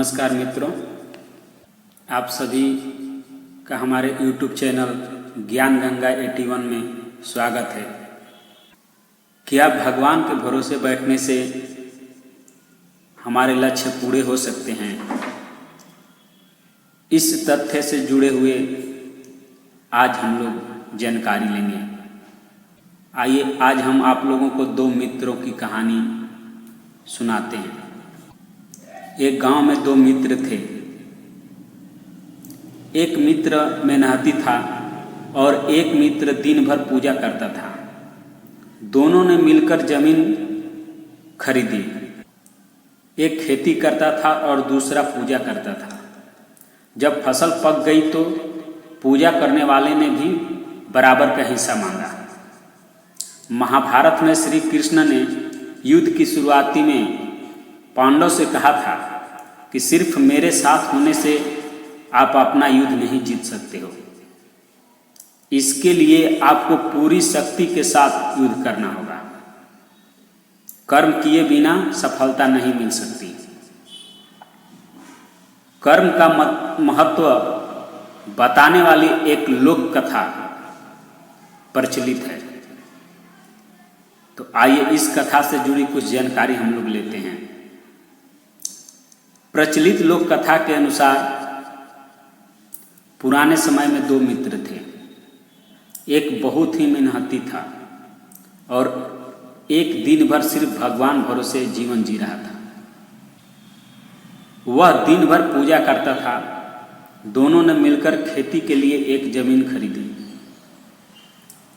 नमस्कार मित्रों, आप सभी का हमारे YouTube चैनल ज्ञान गंगा 81 में स्वागत है। क्या भगवान के भरोसे बैठने से हमारे लक्ष्य पूरे हो सकते हैं? इस तथ्य से जुड़े हुए आज हम लोग जानकारी लेंगे। आइए आज हम आप लोगों को दो मित्रों की कहानी सुनाते हैं। एक गांव में दो मित्र थे। एक मित्र मेहनती था और एक मित्र दिन भर पूजा करता था। दोनों ने मिलकर जमीन खरीदी। एक खेती करता था और दूसरा पूजा करता था। जब फसल पक गई तो पूजा करने वाले ने भी बराबर का हिस्सा मांगा। महाभारत में श्री कृष्ण ने युद्ध की शुरुआती में पांडव से कहा था कि सिर्फ मेरे साथ होने से आप अपना युद्ध नहीं जीत सकते हो। इसके लिए आपको पूरी शक्ति के साथ युद्ध करना होगा। कर्म किए बिना सफलता नहीं मिल सकती। कर्म का महत्व बताने वाली एक लोक कथा प्रचलित है। तो आइए इस कथा से जुड़ी कुछ जानकारी हम लोग लेते हैं। प्रचलित लोक कथा के अनुसार पुराने समय में दो मित्र थे। एक बहुत ही मेहनती था और एक दिन भर सिर्फ भगवान भरोसे जीवन जी रहा था। वह दिन भर पूजा करता था। दोनों ने मिलकर खेती के लिए एक जमीन खरीदी।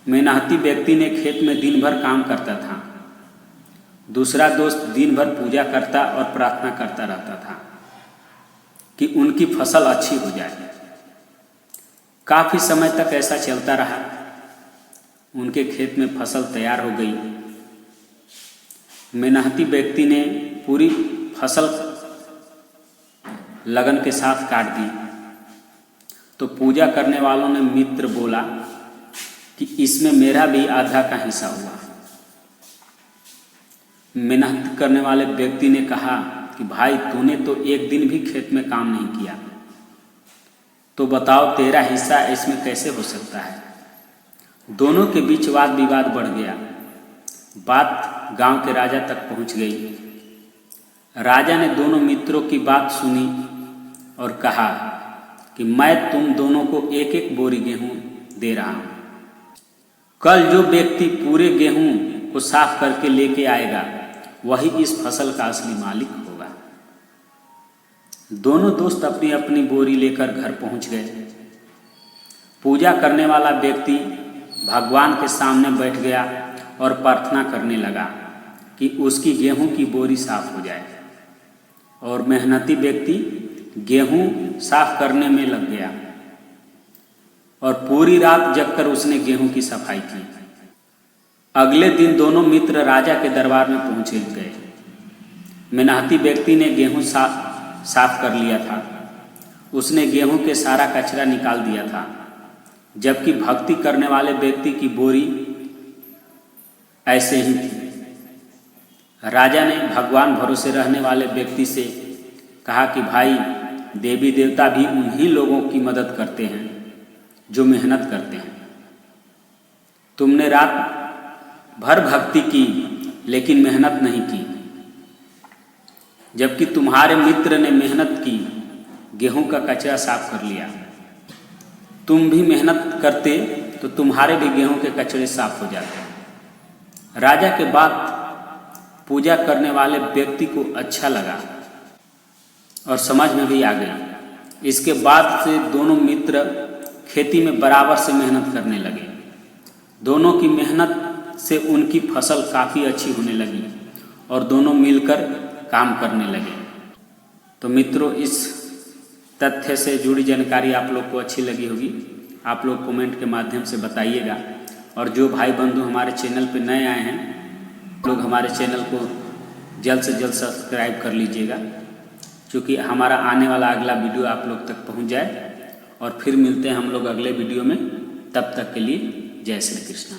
मेहनती व्यक्ति ने खेत में दिन भर काम करता था। दूसरा दोस्त दिन भर पूजा करता और प्रार्थना करता रहता था कि उनकी फसल अच्छी हो जाए। काफी समय तक ऐसा चलता रहा। उनके खेत में फसल तैयार हो गई। मेहनती व्यक्ति ने पूरी फसल लगन के साथ काट दी तो पूजा करने वालों ने मित्र बोला कि इसमें मेरा भी आधा का हिस्सा हुआ। मेहनत करने वाले व्यक्ति ने कहा कि भाई तूने तो एक दिन भी खेत में काम नहीं किया, तो बताओ तेरा हिस्सा इसमें कैसे हो सकता है। दोनों के बीच वाद विवाद बढ़ गया। बात गांव के राजा तक पहुंच गई। राजा ने दोनों मित्रों की बात सुनी और कहा कि मैं तुम दोनों को एक एक बोरी गेहूं दे रहा हूं। कल जो व्यक्ति पूरे गेहूं को साफ करके लेके आएगा वही इस फसल का असली मालिक होगा। दोनों दोस्त अपनी अपनी बोरी लेकर घर पहुंच गए। पूजा करने वाला व्यक्ति भगवान के सामने बैठ गया और प्रार्थना करने लगा कि उसकी गेहूं की बोरी साफ हो जाए। और मेहनती व्यक्ति गेहूं साफ करने में लग गया और पूरी रात जगकर उसने गेहूं की सफाई की। अगले दिन दोनों मित्र राजा के दरबार में पहुंचे गए। मेहनती व्यक्ति ने गेहूं साफ कर लिया था। उसने गेहूं के सारा कचरा निकाल दिया था, जबकि भक्ति करने वाले व्यक्ति की बोरी ऐसे ही थी। राजा ने भगवान भरोसे रहने वाले व्यक्ति से कहा कि भाई देवी देवता भी उन्हीं लोगों की मदद करते हैं जो मेहनत करते हैं। तुमने रात भर भक्ति की लेकिन मेहनत नहीं की, जबकि तुम्हारे मित्र ने मेहनत की, गेहूं का कचरा साफ कर लिया। तुम भी मेहनत करते तो तुम्हारे भी गेहूं के कचरे साफ हो जाते। राजा के बात पूजा करने वाले व्यक्ति को अच्छा लगा और समझ में भी आ गई। इसके बाद से दोनों मित्र खेती में बराबर से मेहनत करने लगे। दोनों की मेहनत से उनकी फसल काफ़ी अच्छी होने लगी और दोनों मिलकर काम करने लगे। तो मित्रों, इस तथ्य से जुड़ी जानकारी आप लोग को अच्छी लगी होगी। आप लोग कमेंट के माध्यम से बताइएगा। और जो भाई बंधु हमारे चैनल पर नए आए हैं, लोग हमारे चैनल को जल्द से जल्द सब्सक्राइब कर लीजिएगा, क्योंकि हमारा आने वाला अगला वीडियो आप लोग तक पहुंच जाए। और फिर मिलते हैं हम लोग अगले वीडियो में। तब तक के लिए जय श्री कृष्ण।